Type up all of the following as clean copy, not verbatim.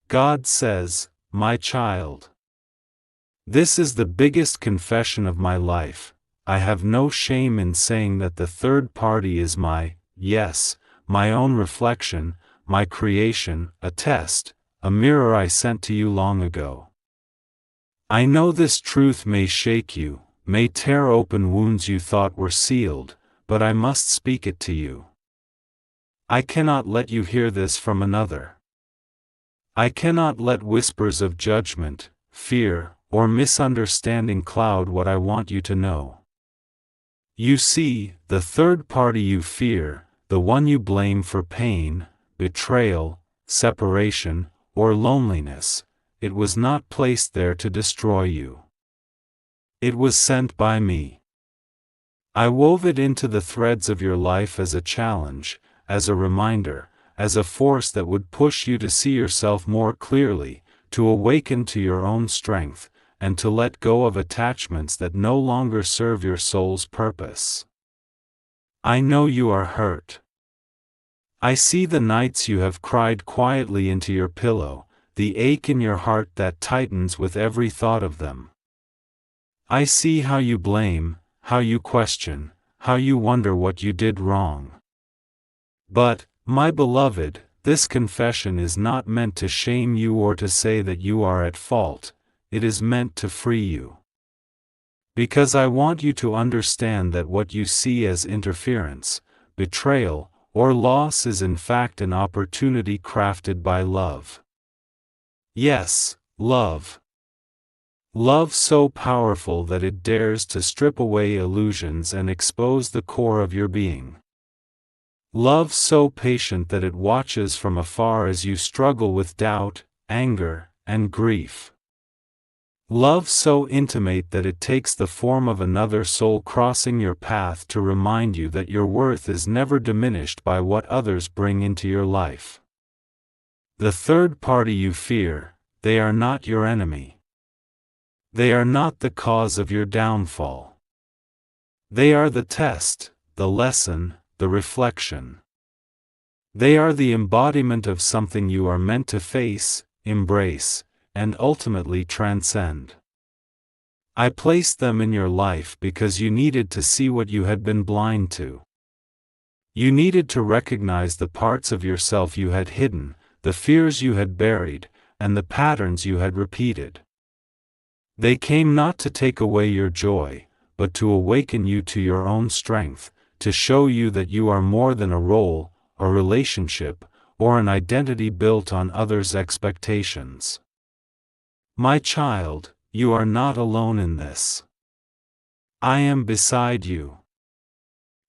God says, "My child, this is the biggest confession of my life. I have no shame in saying that the third party is my own reflection, my creation, a test, a mirror I sent to you long ago. I know this truth may shake you, may tear open wounds you thought were sealed, but I must speak it to you. I cannot let you hear this from another. I cannot let whispers of judgment, fear, or misunderstanding cloud what I want you to know. You see, the third party you fear, the one you blame for pain, betrayal, separation, or loneliness, it was not placed there to destroy you. It was sent by me. I wove it into the threads of your life as a challenge, as a reminder, as a force that would push you to see yourself more clearly, to awaken to your own strength, and to let go of attachments that no longer serve your soul's purpose. I know you are hurt. I see the nights you have cried quietly into your pillow, the ache in your heart that tightens with every thought of them. I see how you blame, how you question, how you wonder what you did wrong. But, my beloved, this confession is not meant to shame you or to say that you are at fault. It is meant to free you. Because I want you to understand that what you see as interference, betrayal, or loss is in fact an opportunity crafted by love. Yes, love. Love so powerful that it dares to strip away illusions and expose the core of your being. Love so patient that it watches from afar as you struggle with doubt, anger, and grief. Love so intimate that it takes the form of another soul crossing your path to remind you that your worth is never diminished by what others bring into your life. The third party you fear, they are not your enemy. They are not the cause of your downfall. They are the test, the lesson, the reflection. They are the embodiment of something you are meant to face, embrace, and ultimately transcend. I placed them in your life because you needed to see what you had been blind to. You needed to recognize the parts of yourself you had hidden, the fears you had buried, and the patterns you had repeated. They came not to take away your joy, but to awaken you to your own strength, to show you that you are more than a role, a relationship, or an identity built on others' expectations. My child, you are not alone in this. I am beside you.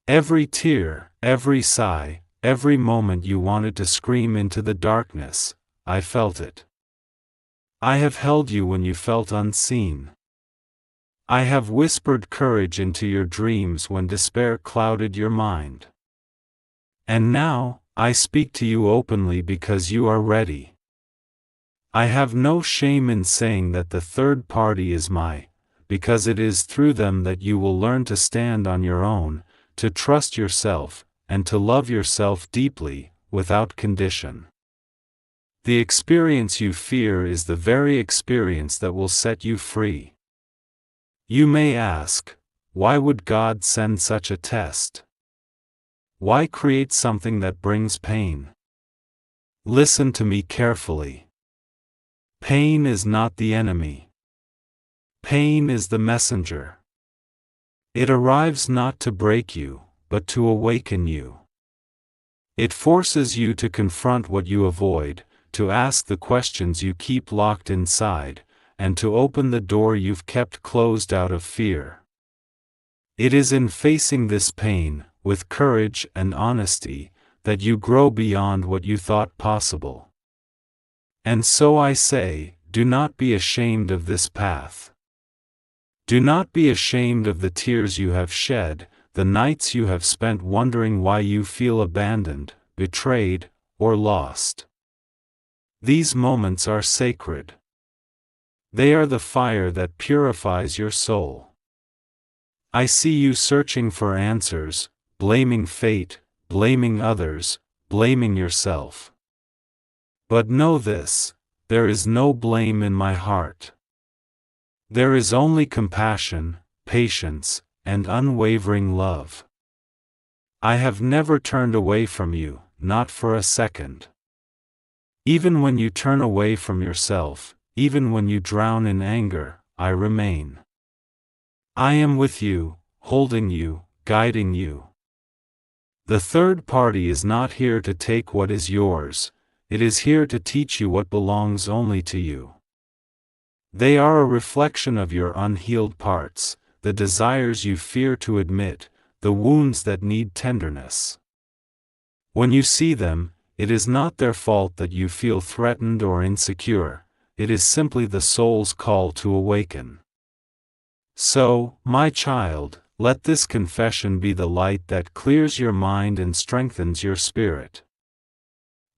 Every tear, every sigh, every moment you wanted to scream into the darkness, I felt it. I have held you when you felt unseen. I have whispered courage into your dreams when despair clouded your mind. And now, I speak to you openly because you are ready. I have no shame in saying that the third party is because it is through them that you will learn to stand on your own, to trust yourself, and to love yourself deeply, without condition. The experience you fear is the very experience that will set you free. You may ask, why would God send such a test? Why create something that brings pain? Listen to me carefully. Pain is not the enemy. Pain is the messenger. It arrives not to break you, but to awaken you. It forces you to confront what you avoid, to ask the questions you keep locked inside, and to open the door you've kept closed out of fear. It is in facing this pain, with courage and honesty, that you grow beyond what you thought possible. And so I say, do not be ashamed of this path. Do not be ashamed of the tears you have shed, the nights you have spent wondering why you feel abandoned, betrayed, or lost. These moments are sacred. They are the fire that purifies your soul. I see you searching for answers, blaming fate, blaming others, blaming yourself. But know this, there is no blame in my heart. There is only compassion, patience, and unwavering love. I have never turned away from you, not for a second. Even when you turn away from yourself, even when you drown in anger, I remain. I am with you, holding you, guiding you. The third party is not here to take what is yours, it is here to teach you what belongs only to you. They are a reflection of your unhealed parts, the desires you fear to admit, the wounds that need tenderness. When you see them, it is not their fault that you feel threatened or insecure, it is simply the soul's call to awaken. So, my child, let this confession be the light that clears your mind and strengthens your spirit.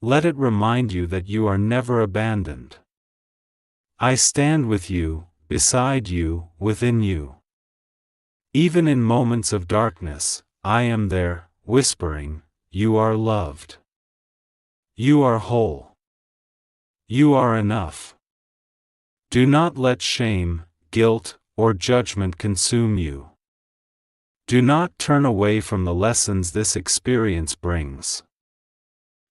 Let it remind you that you are never abandoned. I stand with you, beside you, within you. Even in moments of darkness, I am there, whispering, you are loved. You are whole. You are enough. Do not let shame, guilt, or judgment consume you. Do not turn away from the lessons this experience brings.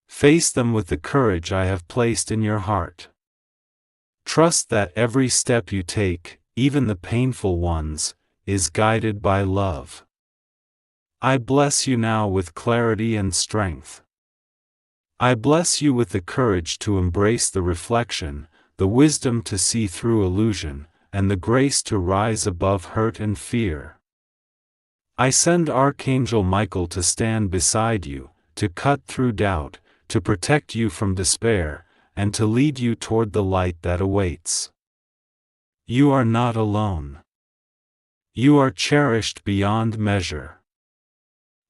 Face them with the courage I have placed in your heart. Trust that every step you take, even the painful ones, is guided by love. I bless you now with clarity and strength. I bless you with the courage to embrace the reflection, the wisdom to see through illusion, and the grace to rise above hurt and fear. I send Archangel Michael to stand beside you, to cut through doubt, to protect you from despair, and to lead you toward the light that awaits. You are not alone. You are cherished beyond measure.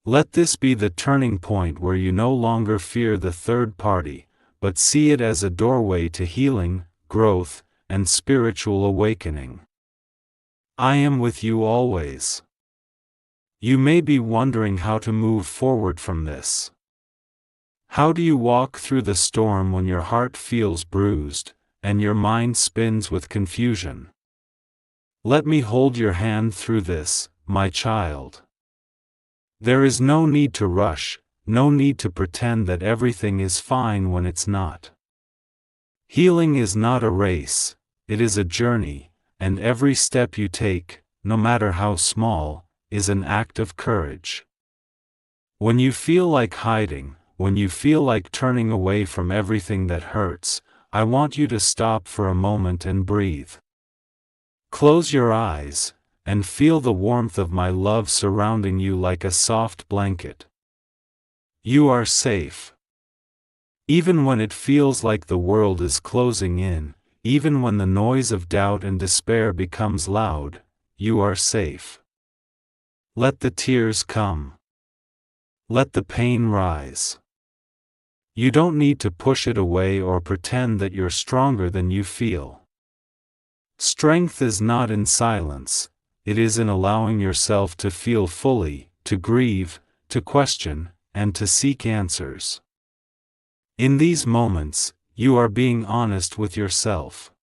Let this be the turning point where you no longer fear the third party, but see it as a doorway to healing, growth, and spiritual awakening. I am with you always. You may be wondering how to move forward from this. How do you walk through the storm when your heart feels bruised, and your mind spins with confusion? Let me hold your hand through this, my child. There is no need to rush, no need to pretend that everything is fine when it's not. Healing is not a race, it is a journey, and every step you take, no matter how small, is an act of courage. When you feel like hiding, when you feel like turning away from everything that hurts, I want you to stop for a moment and breathe. Close your eyes, and feel the warmth of my love surrounding you like a soft blanket. You are safe. Even when it feels like the world is closing in, even when the noise of doubt and despair becomes loud, you are safe. Let the tears come. Let the pain rise. You don't need to push it away or pretend that you're stronger than you feel. Strength is not in silence, it is in allowing yourself to feel fully, to grieve, to question, and to seek answers. In these moments, you are being honest with yourself.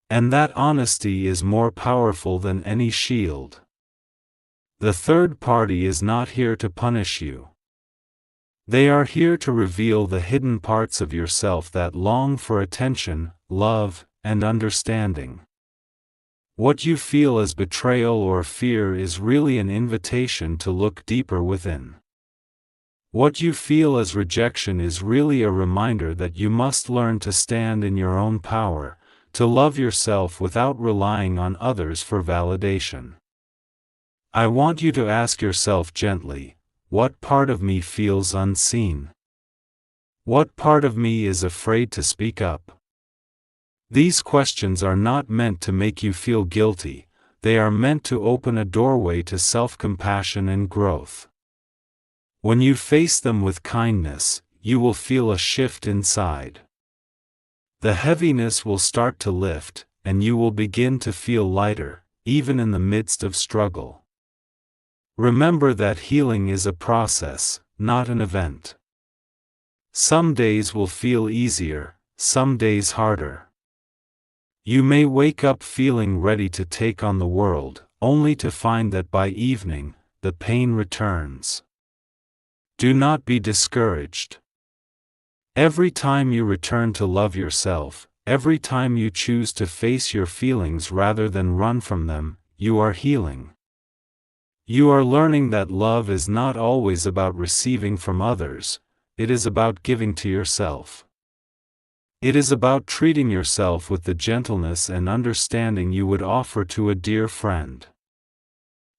And that honesty is more powerful than any shield. The third party is not here to punish you. They are here to reveal the hidden parts of yourself that long for attention, love, and understanding. What you feel as betrayal or fear is really an invitation to look deeper within. What you feel as rejection is really a reminder that you must learn to stand in your own power, to love yourself without relying on others for validation. I want you to ask yourself gently, what part of me feels unseen? What part of me is afraid to speak up? These questions are not meant to make you feel guilty, they are meant to open a doorway to self-compassion and growth. When you face them with kindness, you will feel a shift inside. The heaviness will start to lift, and you will begin to feel lighter, even in the midst of struggle. Remember that healing is a process, not an event. Some days will feel easier, some days harder. You may wake up feeling ready to take on the world, only to find that by evening, the pain returns. Do not be discouraged. Every time you return to love yourself, every time you choose to face your feelings rather than run from them, you are healing. You are learning that love is not always about receiving from others, it is about giving to yourself. It is about treating yourself with the gentleness and understanding you would offer to a dear friend.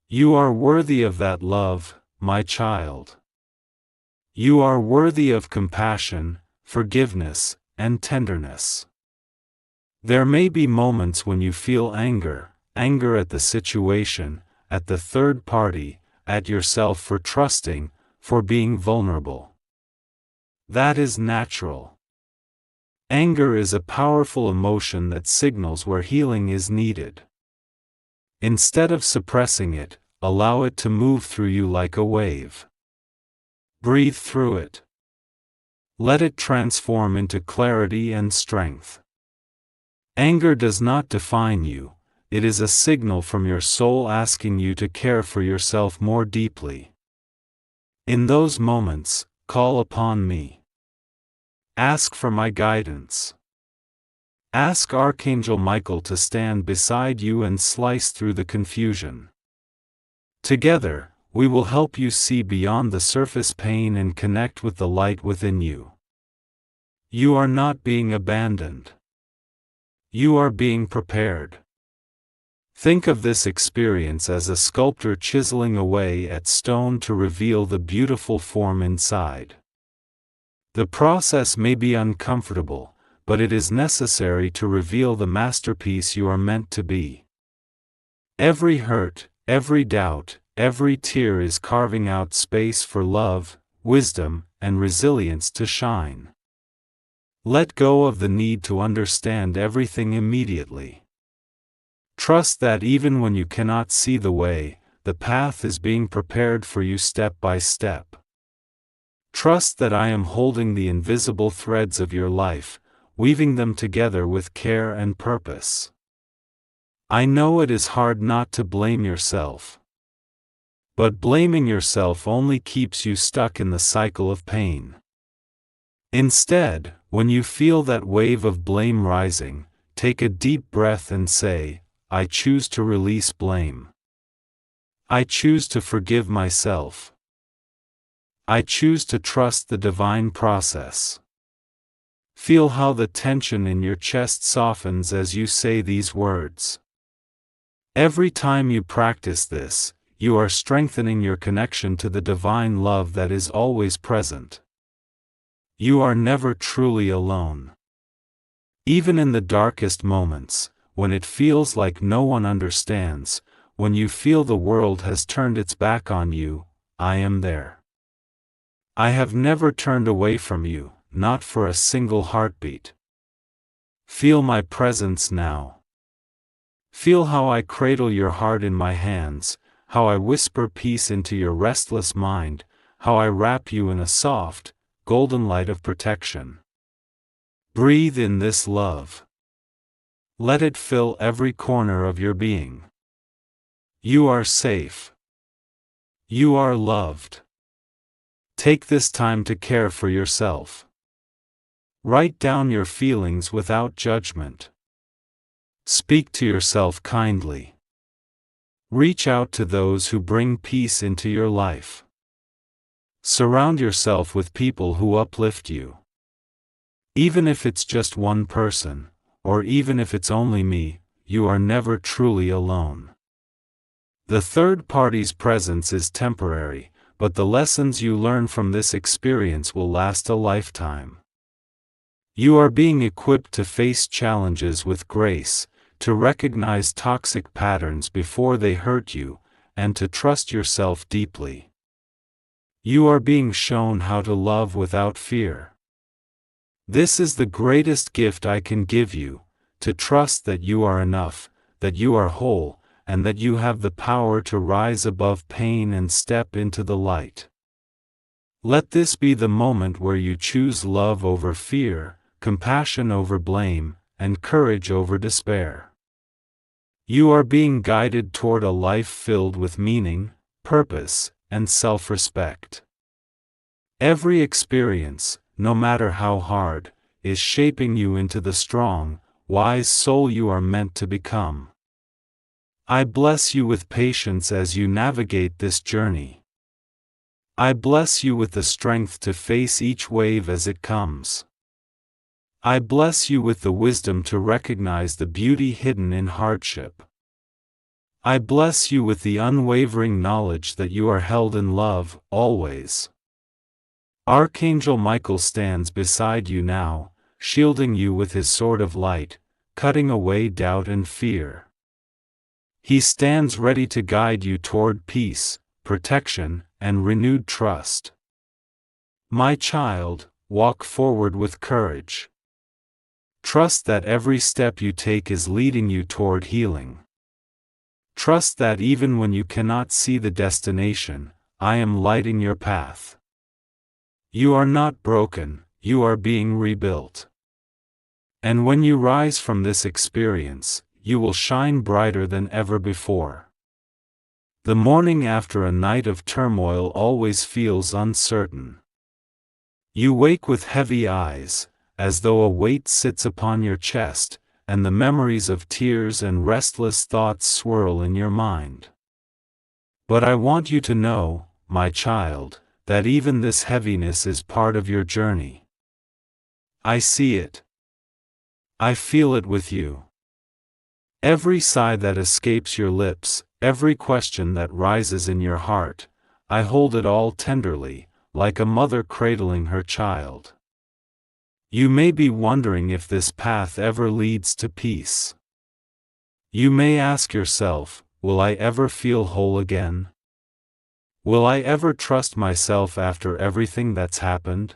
You are worthy of that love, my child. You are worthy of compassion, forgiveness, and tenderness. There may be moments when you feel anger at the situation, at the third party, at yourself for trusting, for being vulnerable. That is natural. Anger is a powerful emotion that signals where healing is needed. Instead of suppressing it, allow it to move through you like a wave. Breathe through it. Let it transform into clarity and strength. Anger does not define you, it is a signal from your soul asking you to care for yourself more deeply. In those moments, call upon me. Ask for my guidance. Ask Archangel Michael to stand beside you and slice through the confusion. Together, we will help you see beyond the surface pain and connect with the light within you. You are not being abandoned. You are being prepared. Think of this experience as a sculptor chiseling away at stone to reveal the beautiful form inside. The process may be uncomfortable, but it is necessary to reveal the masterpiece you are meant to be. Every hurt, every doubt, every tear is carving out space for love, wisdom, and resilience to shine. Let go of the need to understand everything immediately. Trust that even when you cannot see the way, the path is being prepared for you step by step. Trust that I am holding the invisible threads of your life, weaving them together with care and purpose. I know it is hard not to blame yourself. But blaming yourself only keeps you stuck in the cycle of pain. Instead, when you feel that wave of blame rising, take a deep breath and say, I choose to release blame. I choose to forgive myself. I choose to trust the divine process. Feel how the tension in your chest softens as you say these words. Every time you practice this, you are strengthening your connection to the divine love that is always present. You are never truly alone. Even in the darkest moments, when it feels like no one understands, when you feel the world has turned its back on you, I am there. I have never turned away from you, not for a single heartbeat. Feel my presence now. Feel how I cradle your heart in my hands, how I whisper peace into your restless mind, how I wrap you in a soft, golden light of protection. Breathe in this love. Let it fill every corner of your being. You are safe. You are loved. Take this time to care for yourself. Write down your feelings without judgment. Speak to yourself kindly. Reach out to those who bring peace into your life. Surround yourself with people who uplift you. Even if it's just one person, or even if it's only me, you are never truly alone. The third party's presence is temporary, but the lessons you learn from this experience will last a lifetime. You are being equipped to face challenges with grace, to recognize toxic patterns before they hurt you, and to trust yourself deeply. You are being shown how to love without fear. This is the greatest gift I can give you, to trust that you are enough, that you are whole, and that you have the power to rise above pain and step into the light. Let this be the moment where you choose love over fear, compassion over blame, and courage over despair. You are being guided toward a life filled with meaning, purpose, and self-respect. Every experience, no matter how hard, is shaping you into the strong, wise soul you are meant to become. I bless you with patience as you navigate this journey. I bless you with the strength to face each wave as it comes. I bless you with the wisdom to recognize the beauty hidden in hardship. I bless you with the unwavering knowledge that you are held in love, always. Archangel Michael stands beside you now, shielding you with his sword of light, cutting away doubt and fear. He stands ready to guide you toward peace, protection, and renewed trust. My child, walk forward with courage. Trust that every step you take is leading you toward healing. Trust that even when you cannot see the destination, I am lighting your path. You are not broken, you are being rebuilt. And when you rise from this experience, you will shine brighter than ever before. The morning after a night of turmoil always feels uncertain. You wake with heavy eyes, as though a weight sits upon your chest, and the memories of tears and restless thoughts swirl in your mind. But I want you to know, my child, that even this heaviness is part of your journey. I see it. I feel it with you. Every sigh that escapes your lips, every question that rises in your heart, I hold it all tenderly, like a mother cradling her child. You may be wondering if this path ever leads to peace. You may ask yourself, will I ever feel whole again? Will I ever trust myself after everything that's happened?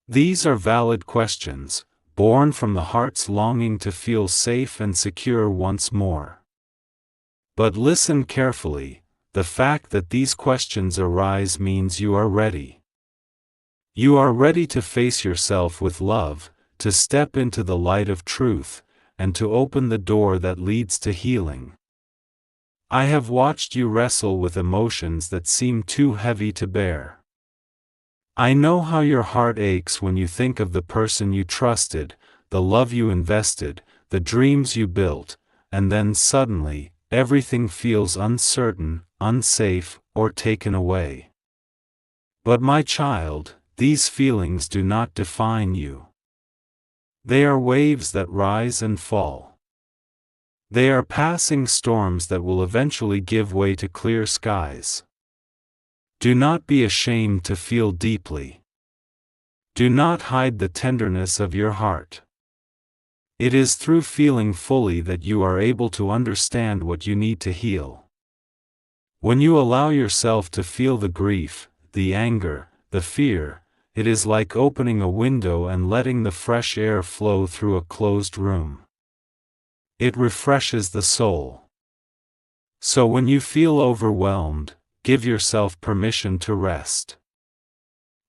These are valid questions, born from the heart's longing to feel safe and secure once more. But listen carefully, the fact that these questions arise means you are ready. You are ready to face yourself with love, to step into the light of truth, and to open the door that leads to healing. I have watched you wrestle with emotions that seem too heavy to bear. I know how your heart aches when you think of the person you trusted, the love you invested, the dreams you built, and then suddenly, everything feels uncertain, unsafe, or taken away. But my child, these feelings do not define you. They are waves that rise and fall. They are passing storms that will eventually give way to clear skies. Do not be ashamed to feel deeply. Do not hide the tenderness of your heart. It is through feeling fully that you are able to understand what you need to heal. When you allow yourself to feel the grief, the anger, the fear, it is like opening a window and letting the fresh air flow through a closed room. It refreshes the soul. So when you feel overwhelmed, give yourself permission to rest.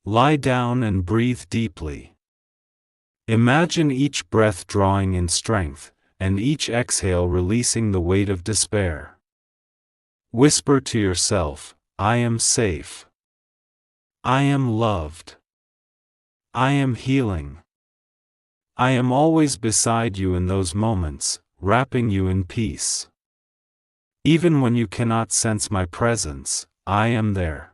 Lie down and breathe deeply. Imagine each breath drawing in strength, and each exhale releasing the weight of despair. Whisper to yourself, I am safe. I am loved. I am healing. I am always beside you in those moments, wrapping you in peace. Even when you cannot sense my presence, I am there.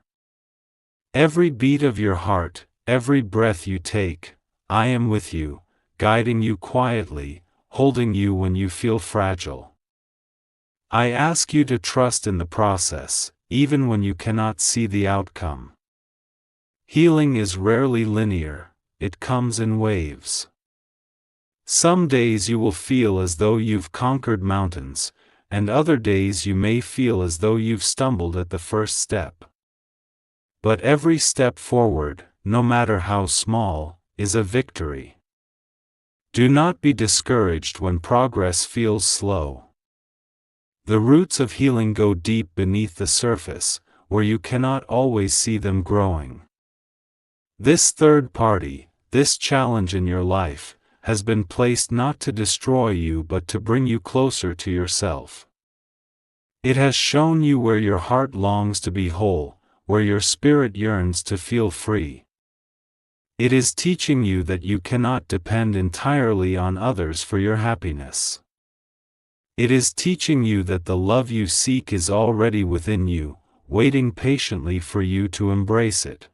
Every beat of your heart, every breath you take, I am with you, guiding you quietly, holding you when you feel fragile. I ask you to trust in the process, even when you cannot see the outcome. Healing is rarely linear, it comes in waves. Some days you will feel as though you've conquered mountains, and other days you may feel as though you've stumbled at the first step. But every step forward, no matter how small, is a victory. Do not be discouraged when progress feels slow. The roots of healing go deep beneath the surface, where you cannot always see them growing. This third party, this challenge in your life, has been placed not to destroy you but to bring you closer to yourself. It has shown you where your heart longs to be whole, where your spirit yearns to feel free. It is teaching you that you cannot depend entirely on others for your happiness. It is teaching you that the love you seek is already within you, waiting patiently for you to embrace it.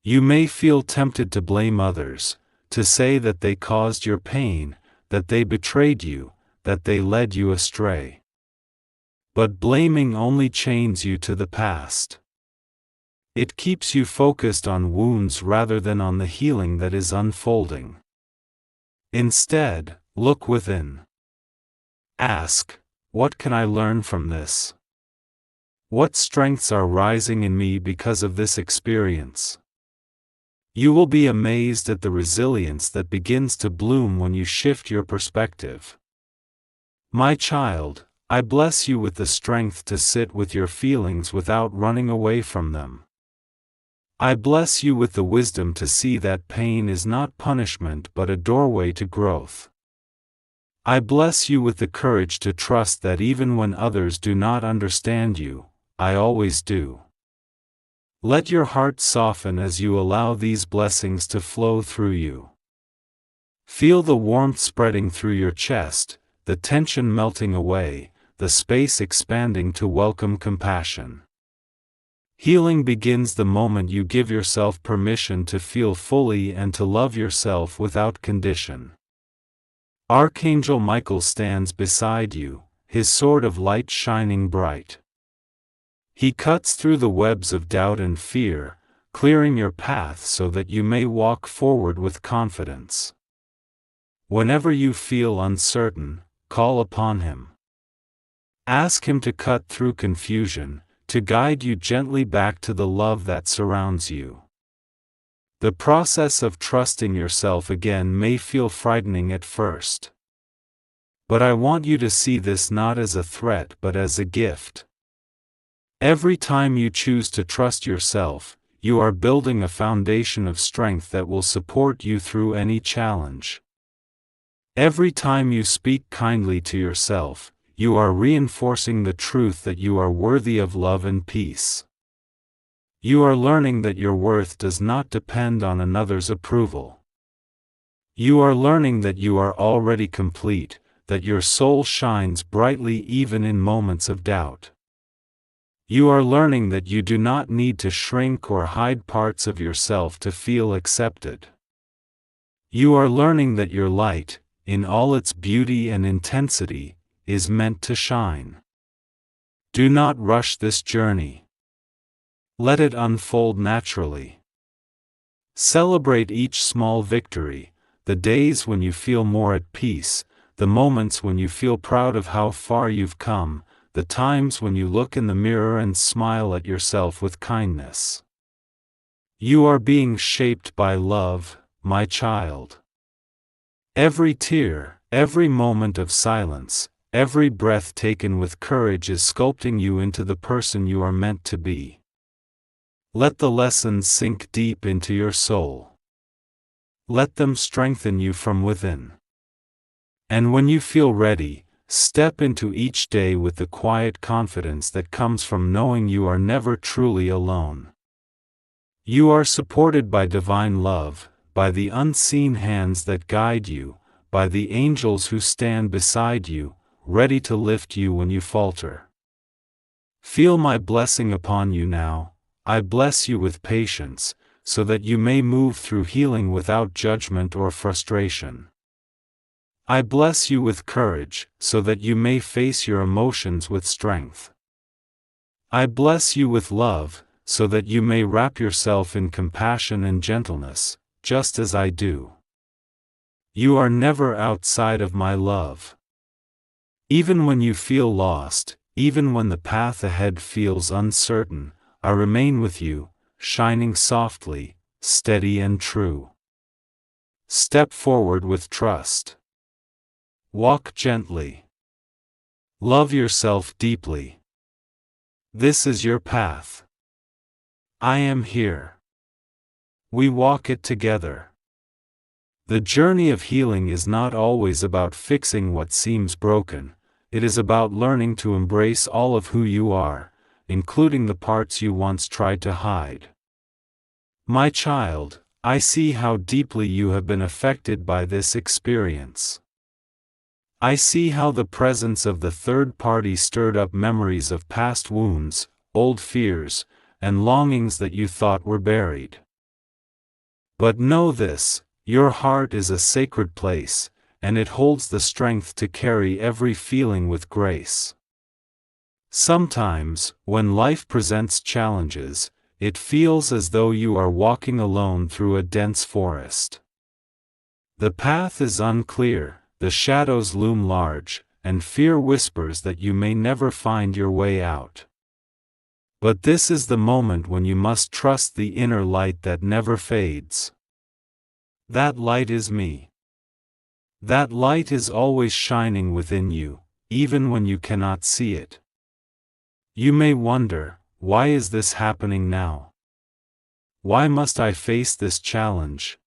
You may feel tempted to blame others, to say that they caused your pain, that they betrayed you, that they led you astray. But blaming only chains you to the past. It keeps you focused on wounds rather than on the healing that is unfolding. Instead, look within. Ask, what can I learn from this? What strengths are rising in me because of this experience? You will be amazed at the resilience that begins to bloom when you shift your perspective. My child, I bless you with the strength to sit with your feelings without running away from them. I bless you with the wisdom to see that pain is not punishment but a doorway to growth. I bless you with the courage to trust that even when others do not understand you, I always do. Let your heart soften as you allow these blessings to flow through you. Feel the warmth spreading through your chest, the tension melting away, the space expanding to welcome compassion. Healing begins the moment you give yourself permission to feel fully and to love yourself without condition. Archangel Michael stands beside you, his sword of light shining bright. He cuts through the webs of doubt and fear, clearing your path so that you may walk forward with confidence. Whenever you feel uncertain, call upon him. Ask him to cut through confusion, to guide you gently back to the love that surrounds you. The process of trusting yourself again may feel frightening at first. But I want you to see this not as a threat but as a gift. Every time you choose to trust yourself, you are building a foundation of strength that will support you through any challenge. Every time you speak kindly to yourself, you are reinforcing the truth that you are worthy of love and peace. You are learning that your worth does not depend on another's approval. You are learning that you are already complete, that your soul shines brightly even in moments of doubt. You are learning that you do not need to shrink or hide parts of yourself to feel accepted. You are learning that your light, in all its beauty and intensity, is meant to shine. Do not rush this journey. Let it unfold naturally. Celebrate each small victory, the days when you feel more at peace, the moments when you feel proud of how far you've come, the times when you look in the mirror and smile at yourself with kindness. You are being shaped by love, my child. Every tear, every moment of silence, every breath taken with courage is sculpting you into the person you are meant to be. Let the lessons sink deep into your soul. Let them strengthen you from within. And when you feel ready, step into each day with the quiet confidence that comes from knowing you are never truly alone. You are supported by divine love, by the unseen hands that guide you, by the angels who stand beside you, ready to lift you when you falter. Feel my blessing upon you now. I bless you with patience, so that you may move through healing without judgment or frustration. I bless you with courage, so that you may face your emotions with strength. I bless you with love, so that you may wrap yourself in compassion and gentleness, just as I do. You are never outside of my love. Even when you feel lost, even when the path ahead feels uncertain, I remain with you, shining softly, steady and true. Step forward with trust. Walk gently. Love yourself deeply. This is your path. I am here. We walk it together. The journey of healing is not always about fixing what seems broken, it is about learning to embrace all of who you are, including the parts you once tried to hide. My child, I see how deeply you have been affected by this experience. I see how the presence of the third party stirred up memories of past wounds, old fears, and longings that you thought were buried. But know this, your heart is a sacred place, and it holds the strength to carry every feeling with grace. Sometimes, when life presents challenges, it feels as though you are walking alone through a dense forest. The path is unclear, the shadows loom large, and fear whispers that you may never find your way out. But this is the moment when you must trust the inner light that never fades. That light is me. That light is always shining within you, even when you cannot see it. You may wonder, why is this happening now? Why must I face this challenge?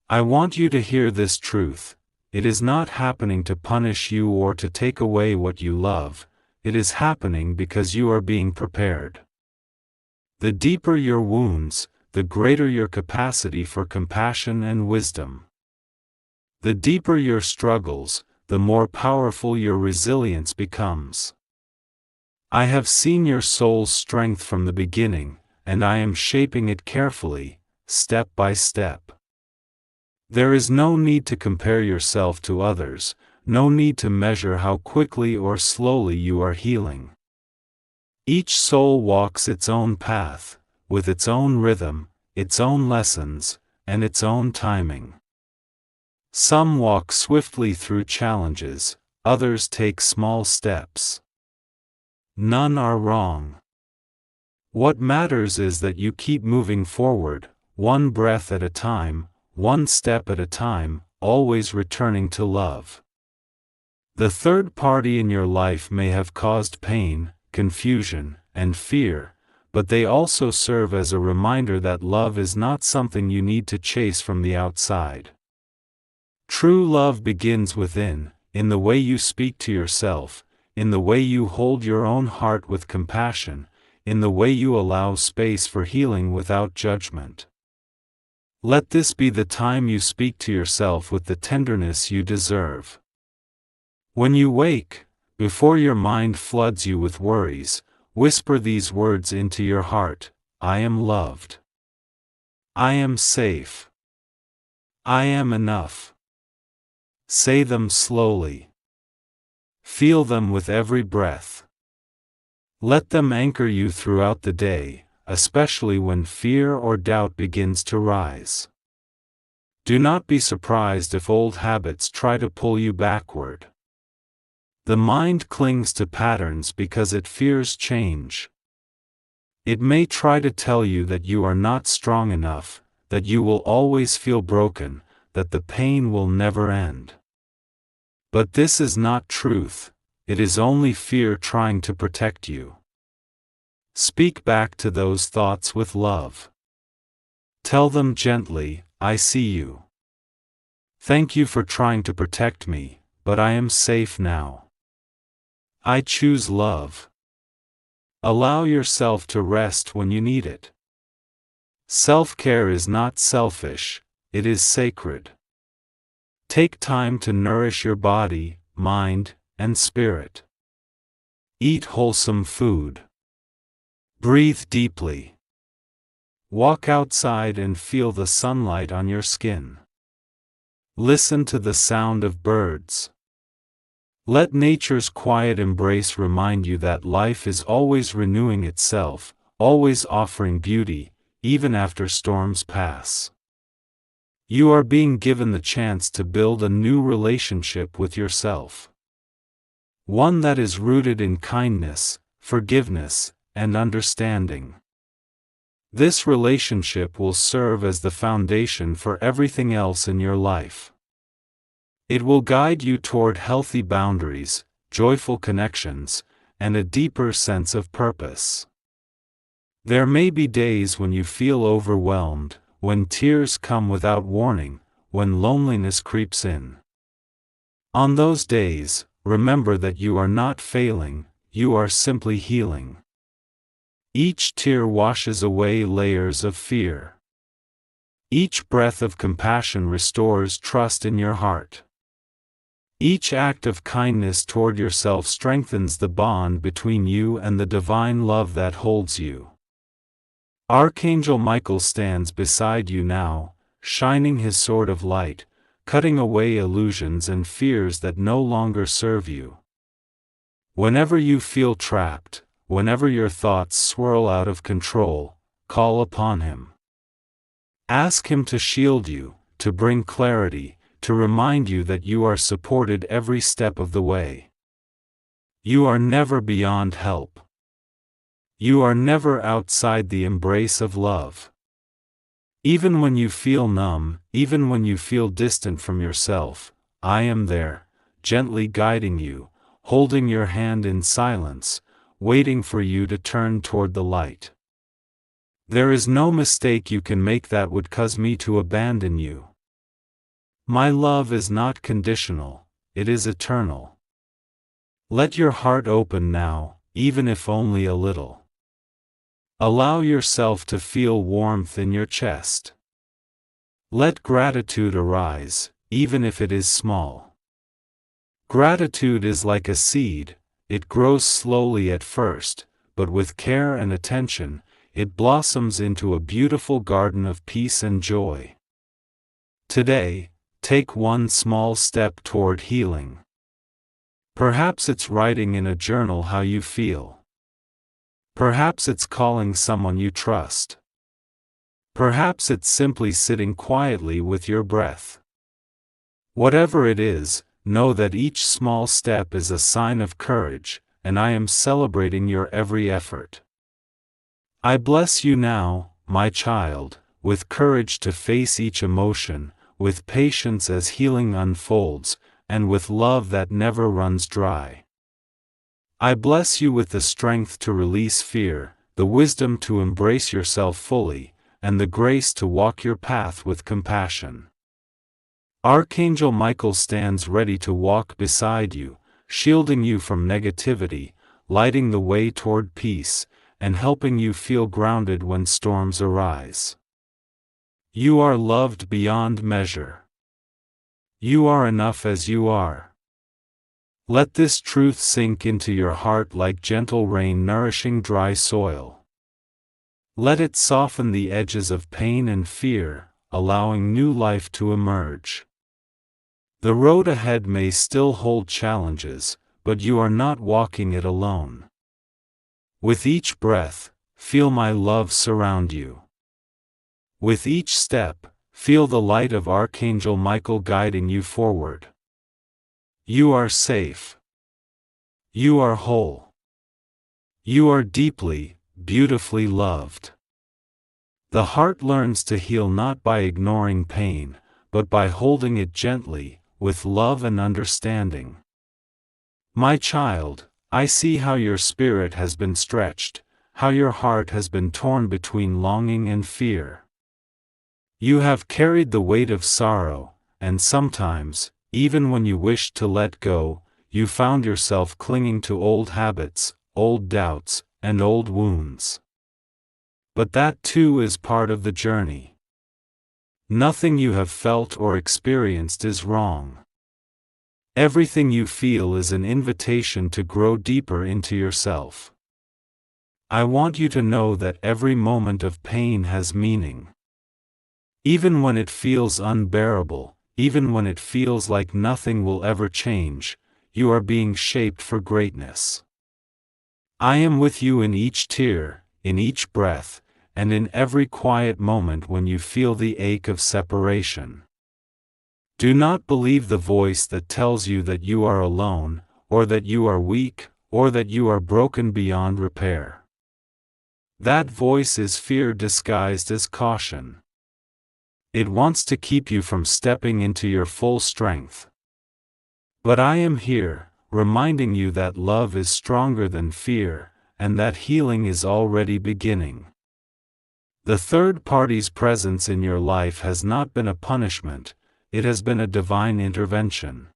I want you to hear this truth. It is not happening to punish you or to take away what you love, it is happening because you are being prepared. The deeper your wounds, the greater your capacity for compassion and wisdom. The deeper your struggles, the more powerful your resilience becomes. I have seen your soul's strength from the beginning, and I am shaping it carefully, step by step. There is no need to compare yourself to others, no need to measure how quickly or slowly you are healing. Each soul walks its own path, with its own rhythm, its own lessons, and its own timing. Some walk swiftly through challenges, others take small steps. None are wrong. What matters is that you keep moving forward, one breath at a time, one step at a time, always returning to love. The third party in your life may have caused pain, confusion, and fear, but they also serve as a reminder that love is not something you need to chase from the outside. True love begins within, in the way you speak to yourself, in the way you hold your own heart with compassion, in the way you allow space for healing without judgment. Let this be the time you speak to yourself with the tenderness you deserve. When you wake, before your mind floods you with worries, whisper these words into your heart: I am loved. I am safe. I am enough. Say them slowly. Feel them with every breath. Let them anchor you throughout the day, especially when fear or doubt begins to rise. Do not be surprised if old habits try to pull you backward. The mind clings to patterns because it fears change. It may try to tell you that you are not strong enough, that you will always feel broken, that the pain will never end. But this is not truth, it is only fear trying to protect you. Speak back to those thoughts with love. Tell them gently, I see you. Thank you for trying to protect me, but I am safe now. I choose love. Allow yourself to rest when you need it. Self-care is not selfish, it is sacred. Take time to nourish your body, mind, and spirit. Eat wholesome food. Breathe deeply. Walk outside and feel the sunlight on your skin. Listen to the sound of birds. Let nature's quiet embrace remind you that life is always renewing itself, always offering beauty, even after storms pass. You are being given the chance to build a new relationship with yourself. One that is rooted in kindness, forgiveness, and understanding. This relationship will serve as the foundation for everything else in your life. It will guide you toward healthy boundaries, joyful connections, and a deeper sense of purpose. There may be days when you feel overwhelmed, when tears come without warning, when loneliness creeps in. On those days, remember that you are not failing, you are simply healing. Each tear washes away layers of fear. Each breath of compassion restores trust in your heart. Each act of kindness toward yourself strengthens the bond between you and the divine love that holds you. Archangel Michael stands beside you now, shining his sword of light, cutting away illusions and fears that no longer serve you. Whenever you feel trapped, whenever your thoughts swirl out of control, call upon him. Ask him to shield you, to bring clarity, to remind you that you are supported every step of the way. You are never beyond help. You are never outside the embrace of love. Even when you feel numb, even when you feel distant from yourself, I am there, gently guiding you, holding your hand in silence, waiting for you to turn toward the light. There is no mistake you can make that would cause me to abandon you. My love is not conditional, it is eternal. Let your heart open now, even if only a little. Allow yourself to feel warmth in your chest. Let gratitude arise, even if it is small. Gratitude is like a seed, it grows slowly at first, but with care and attention, it blossoms into a beautiful garden of peace and joy. Today, take one small step toward healing. Perhaps it's writing in a journal how you feel. Perhaps it's calling someone you trust. Perhaps it's simply sitting quietly with your breath. Whatever it is, know that each small step is a sign of courage, and I am celebrating your every effort. I bless you now, my child, with courage to face each emotion, with patience as healing unfolds, and with love that never runs dry. I bless you with the strength to release fear, the wisdom to embrace yourself fully, and the grace to walk your path with compassion. Archangel Michael stands ready to walk beside you, shielding you from negativity, lighting the way toward peace, and helping you feel grounded when storms arise. You are loved beyond measure. You are enough as you are. Let this truth sink into your heart like gentle rain nourishing dry soil. Let it soften the edges of pain and fear, allowing new life to emerge. The road ahead may still hold challenges, but you are not walking it alone. With each breath, feel my love surround you. With each step, feel the light of Archangel Michael guiding you forward. You are safe. You are whole. You are deeply, beautifully loved. The heart learns to heal not by ignoring pain, but by holding it gently, with love and understanding. My child, I see how your spirit has been stretched, how your heart has been torn between longing and fear. You have carried the weight of sorrow, and sometimes, even when you wished to let go, you found yourself clinging to old habits, old doubts, and old wounds. But that too is part of the journey. Nothing you have felt or experienced is wrong. Everything you feel is an invitation to grow deeper into yourself. I want you to know that every moment of pain has meaning. Even when it feels unbearable, even when it feels like nothing will ever change, you are being shaped for greatness. I am with you in each tear, in each breath, and in every quiet moment when you feel the ache of separation. Do not believe the voice that tells you that you are alone, or that you are weak, or that you are broken beyond repair. That voice is fear disguised as caution. It wants to keep you from stepping into your full strength. But I am here, reminding you that love is stronger than fear, and that healing is already beginning. The third party's presence in your life has not been a punishment, it has been a divine intervention.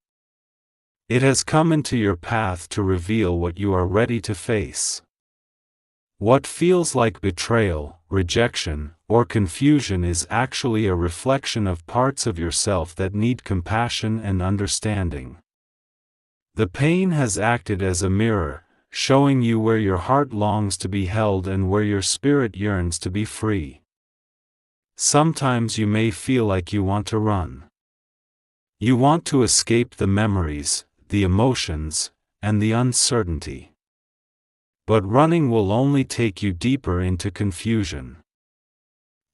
It has come into your path to reveal what you are ready to face. What feels like betrayal, rejection, or confusion is actually a reflection of parts of yourself that need compassion and understanding. The pain has acted as a mirror, showing you where your heart longs to be held and where your spirit yearns to be free. Sometimes you may feel like you want to run. You want to escape the memories, the emotions, and the uncertainty. But running will only take you deeper into confusion.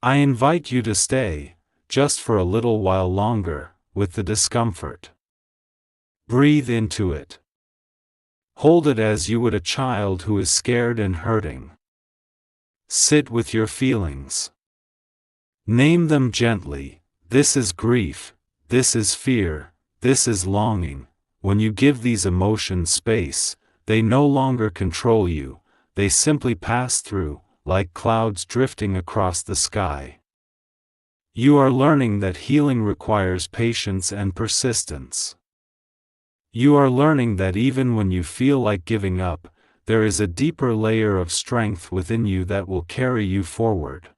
I invite you to stay, just for a little while longer, with the discomfort. Breathe into it. Hold it as you would a child who is scared and hurting. Sit with your feelings. Name them gently. This is grief, this is fear, this is longing. When you give these emotions space, they no longer control you, they simply pass through, like clouds drifting across the sky. You are learning that healing requires patience and persistence. You are learning that even when you feel like giving up, there is a deeper layer of strength within you that will carry you forward.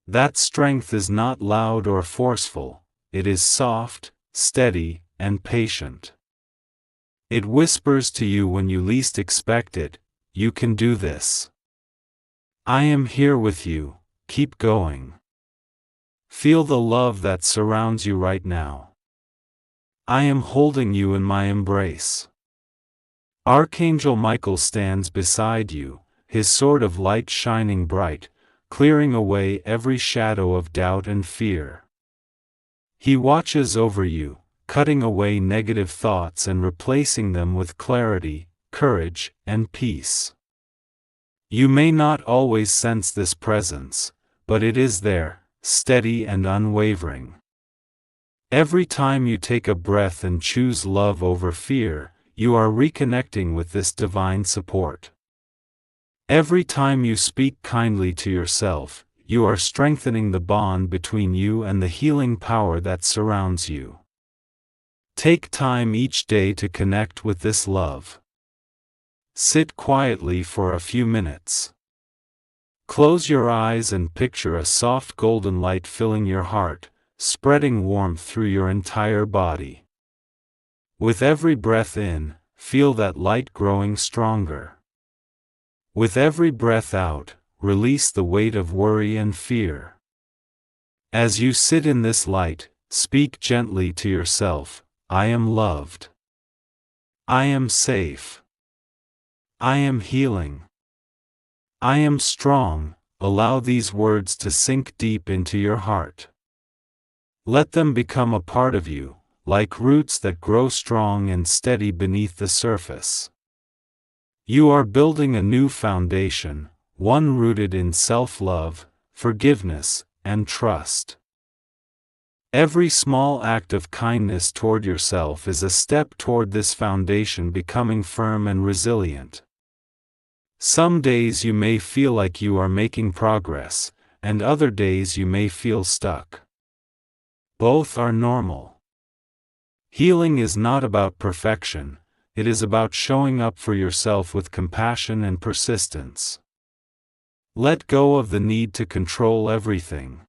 That strength is not loud or forceful, it is soft, steady, and patient. It whispers to you when you least expect it, "You can do this. I am here with you, keep going." Feel the love that surrounds you right now. I am holding you in my embrace. Archangel Michael stands beside you, his sword of light shining bright, clearing away every shadow of doubt and fear. He watches over you, cutting away negative thoughts and replacing them with clarity, courage, and peace. You may not always sense this presence, but it is there, steady and unwavering. Every time you take a breath and choose love over fear, you are reconnecting with this divine support. Every time you speak kindly to yourself, you are strengthening the bond between you and the healing power that surrounds you. Take time each day to connect with this love. Sit quietly for a few minutes. Close your eyes and picture a soft golden light filling your heart, spreading warmth through your entire body. With every breath in, feel that light growing stronger. With every breath out, release the weight of worry and fear. As you sit in this light, speak gently to yourself, "I am loved. I am safe. I am healing. I am strong." Allow these words to sink deep into your heart. Let them become a part of you, like roots that grow strong and steady beneath the surface. You are building a new foundation, one rooted in self-love, forgiveness, and trust. Every small act of kindness toward yourself is a step toward this foundation becoming firm and resilient. Some days you may feel like you are making progress, and other days you may feel stuck. Both are normal. Healing is not about perfection, it is about showing up for yourself with compassion and persistence. Let go of the need to control everything.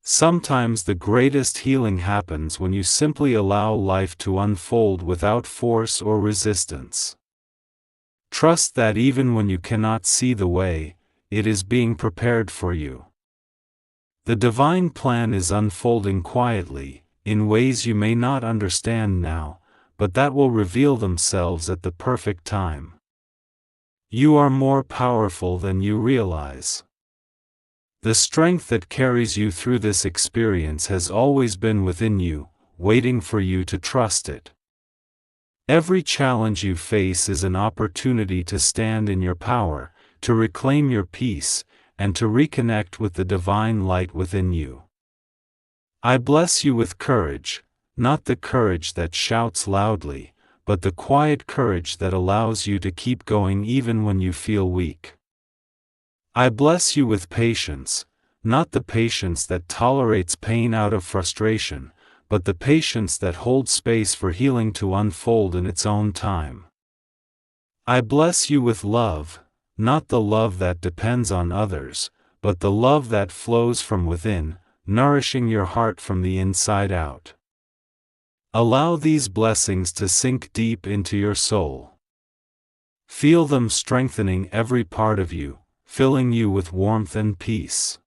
Sometimes the greatest healing happens when you simply allow life to unfold without force or resistance. Trust that even when you cannot see the way, it is being prepared for you. The divine plan is unfolding quietly, in ways you may not understand now, but that will reveal themselves at the perfect time. You are more powerful than you realize. The strength that carries you through this experience has always been within you, waiting for you to trust it. Every challenge you face is an opportunity to stand in your power, to reclaim your peace, and to reconnect with the divine light within you. I bless you with courage, not the courage that shouts loudly, but the quiet courage that allows you to keep going even when you feel weak. I bless you with patience, not the patience that tolerates pain out of frustration, but the patience that holds space for healing to unfold in its own time. I bless you with love, not the love that depends on others, but the love that flows from within, nourishing your heart from the inside out. Allow these blessings to sink deep into your soul. Feel them strengthening every part of you, filling you with warmth and peace.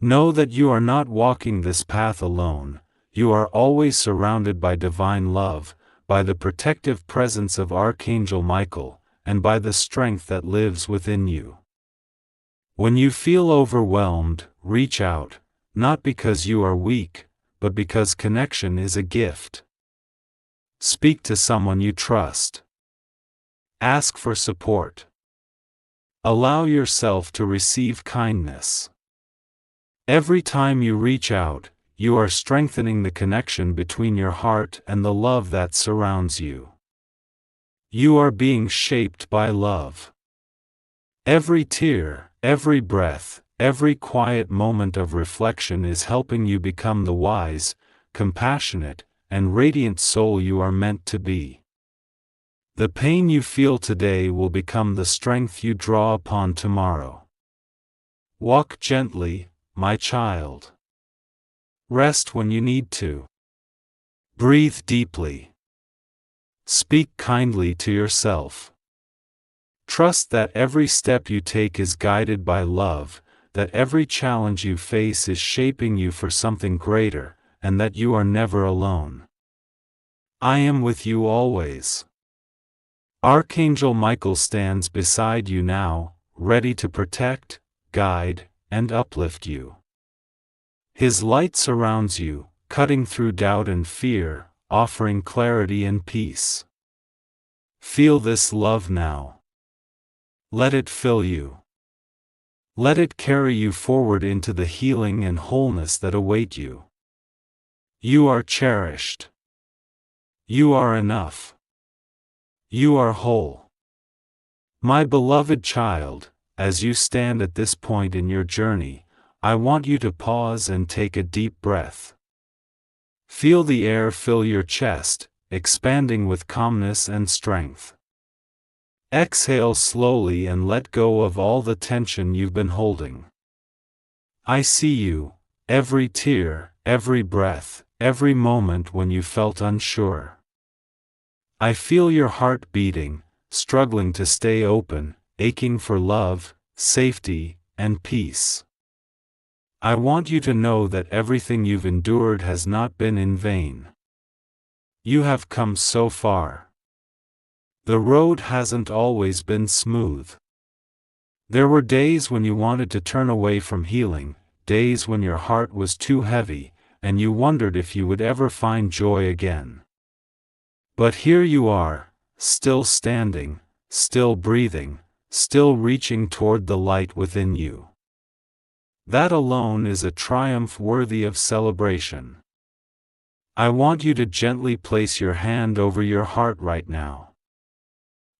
Know that you are not walking this path alone. You are always surrounded by divine love, by the protective presence of Archangel Michael, and by the strength that lives within you. When you feel overwhelmed, reach out, not because you are weak, but because connection is a gift. Speak to someone you trust. Ask for support. Allow yourself to receive kindness. Every time you reach out, you are strengthening the connection between your heart and the love that surrounds you. You are being shaped by love. Every tear, every breath, every quiet moment of reflection is helping you become the wise, compassionate, and radiant soul you are meant to be. The pain you feel today will become the strength you draw upon tomorrow. Walk gently, my child. Rest when you need to. Breathe deeply. Speak kindly to yourself. Trust that every step you take is guided by love, that every challenge you face is shaping you for something greater, and that you are never alone. I am with you always. Archangel Michael stands beside you now, ready to protect, guide, and uplift you. His light surrounds you, cutting through doubt and fear, offering clarity and peace. Feel this love now. Let it fill you. Let it carry you forward into the healing and wholeness that await you. You are cherished. You are enough. You are whole. My beloved child, as you stand at this point in your journey, I want you to pause and take a deep breath. Feel the air fill your chest, expanding with calmness and strength. Exhale slowly and let go of all the tension you've been holding. I see you, every tear, every breath, every moment when you felt unsure. I feel your heart beating, struggling to stay open, aching for love, safety, and peace. I want you to know that everything you've endured has not been in vain. You have come so far. The road hasn't always been smooth. There were days when you wanted to turn away from healing, days when your heart was too heavy, and you wondered if you would ever find joy again. But here you are, still standing, still breathing, still reaching toward the light within you. That alone is a triumph worthy of celebration. I want you to gently place your hand over your heart right now.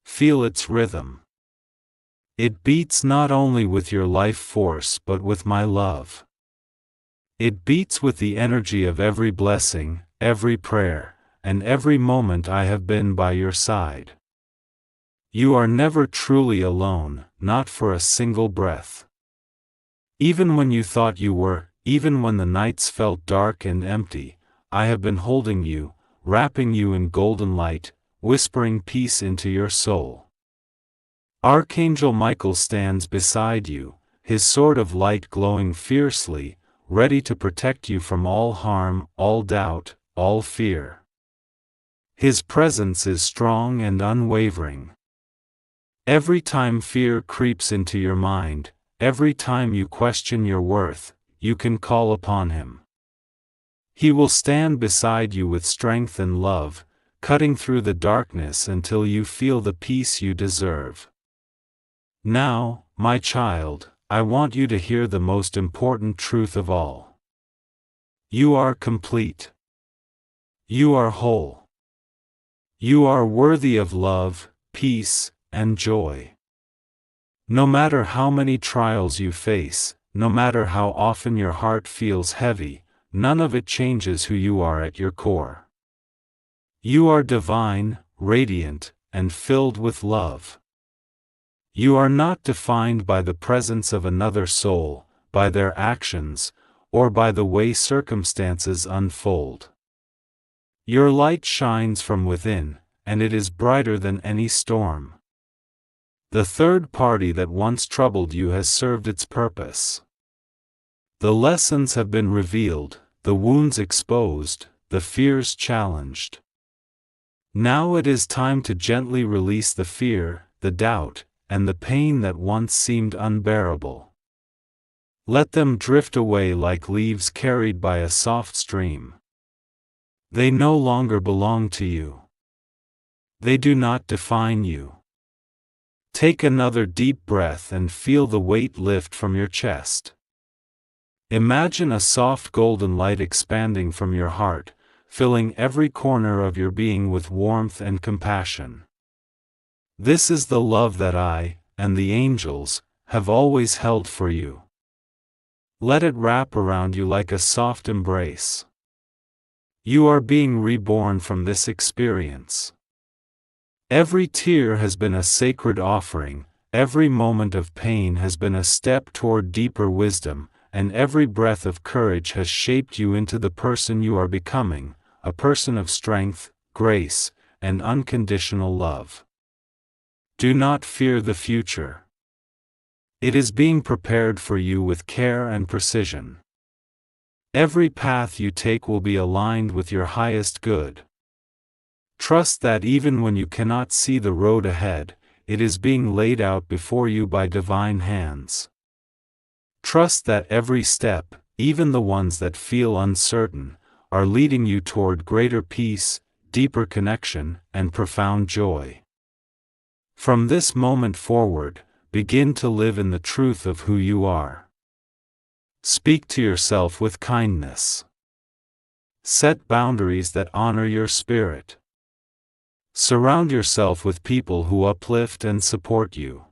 Feel its rhythm. It beats not only with your life force but with my love. It beats with the energy of every blessing, every prayer, and every moment I have been by your side. You are never truly alone, not for a single breath. Even when you thought you were, even when the nights felt dark and empty, I have been holding you, wrapping you in golden light, whispering peace into your soul. Archangel Michael stands beside you, his sword of light glowing fiercely, ready to protect you from all harm, all doubt, all fear. His presence is strong and unwavering. Every time fear creeps into your mind, every time you question your worth, you can call upon him. He will stand beside you with strength and love, cutting through the darkness until you feel the peace you deserve. Now, my child, I want you to hear the most important truth of all. You are complete. You are whole. You are worthy of love, peace, and joy. No matter how many trials you face, no matter how often your heart feels heavy, none of it changes who you are at your core. You are divine, radiant, and filled with love. You are not defined by the presence of another soul, by their actions, or by the way circumstances unfold. Your light shines from within, and it is brighter than any storm. The third party that once troubled you has served its purpose. The lessons have been revealed, the wounds exposed, the fears challenged. Now it is time to gently release the fear, the doubt, and the pain that once seemed unbearable. Let them drift away like leaves carried by a soft stream. They no longer belong to you. They do not define you. Take another deep breath and feel the weight lift from your chest. Imagine a soft golden light expanding from your heart, filling every corner of your being with warmth and compassion. This is the love that I, and the angels, have always held for you. Let it wrap around you like a soft embrace. You are being reborn from this experience. Every tear has been a sacred offering, every moment of pain has been a step toward deeper wisdom, and every breath of courage has shaped you into the person you are becoming, a person of strength, grace, and unconditional love. Do not fear the future. It is being prepared for you with care and precision. Every path you take will be aligned with your highest good. Trust that even when you cannot see the road ahead, it is being laid out before you by divine hands. Trust that every step, even the ones that feel uncertain, are leading you toward greater peace, deeper connection, and profound joy. From this moment forward, begin to live in the truth of who you are. Speak to yourself with kindness. Set boundaries that honor your spirit. Surround yourself with people who uplift and support you.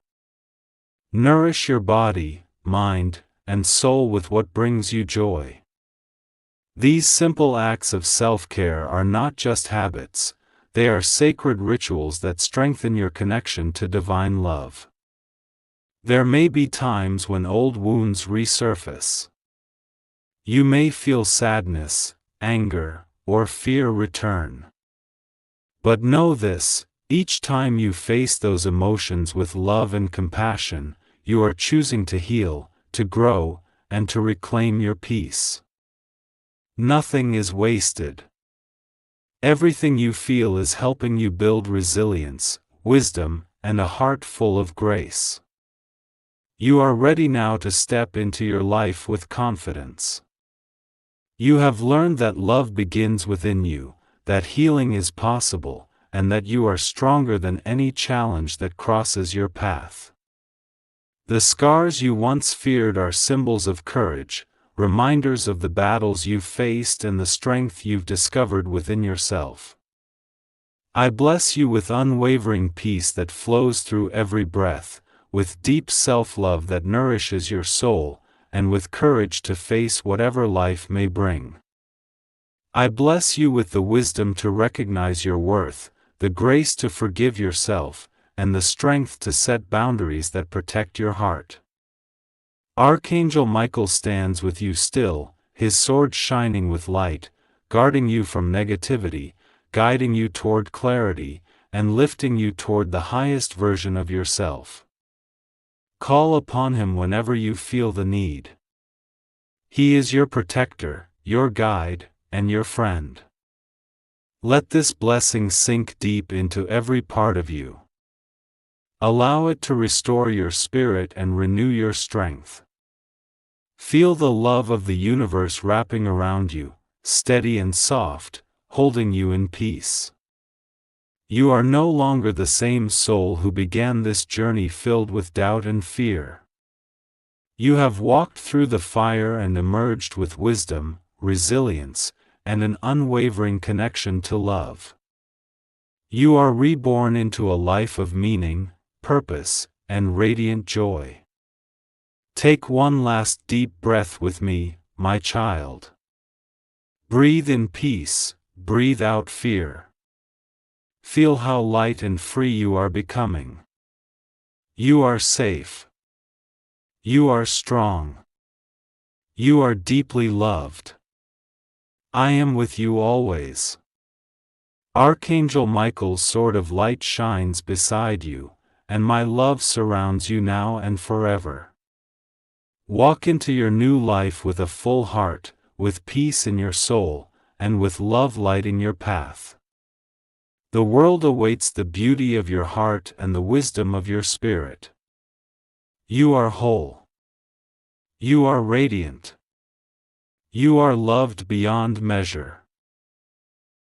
Nourish your body, mind, and soul with what brings you joy. These simple acts of self-care are not just habits, they are sacred rituals that strengthen your connection to divine love. There may be times when old wounds resurface. You may feel sadness, anger, or fear return. But know this, each time you face those emotions with love and compassion, you are choosing to heal, to grow, and to reclaim your peace. Nothing is wasted. Everything you feel is helping you build resilience, wisdom, and a heart full of grace. You are ready now to step into your life with confidence. You have learned that love begins within you, that healing is possible, and that you are stronger than any challenge that crosses your path. The scars you once feared are symbols of courage, reminders of the battles you've faced and the strength you've discovered within yourself. I bless you with unwavering peace that flows through every breath, with deep self-love that nourishes your soul, and with courage to face whatever life may bring. I bless you with the wisdom to recognize your worth, the grace to forgive yourself, and the strength to set boundaries that protect your heart. Archangel Michael stands with you still, his sword shining with light, guarding you from negativity, guiding you toward clarity, and lifting you toward the highest version of yourself. Call upon him whenever you feel the need. He is your protector, your guide, and your friend. Let this blessing sink deep into every part of you. Allow it to restore your spirit and renew your strength. Feel the love of the universe wrapping around you, steady and soft, holding you in peace. You are no longer the same soul who began this journey filled with doubt and fear. You have walked through the fire and emerged with wisdom, resilience, and an unwavering connection to love. You are reborn into a life of meaning, purpose, and radiant joy. Take one last deep breath with me, my child. Breathe in peace, breathe out fear. Feel how light and free you are becoming. You are safe. You are strong. You are deeply loved. I am with you always. Archangel Michael's sword of light shines beside you, and my love surrounds you now and forever. Walk into your new life with a full heart, with peace in your soul, and with love lighting your path. The world awaits the beauty of your heart and the wisdom of your spirit. You are whole. You are radiant. You are loved beyond measure.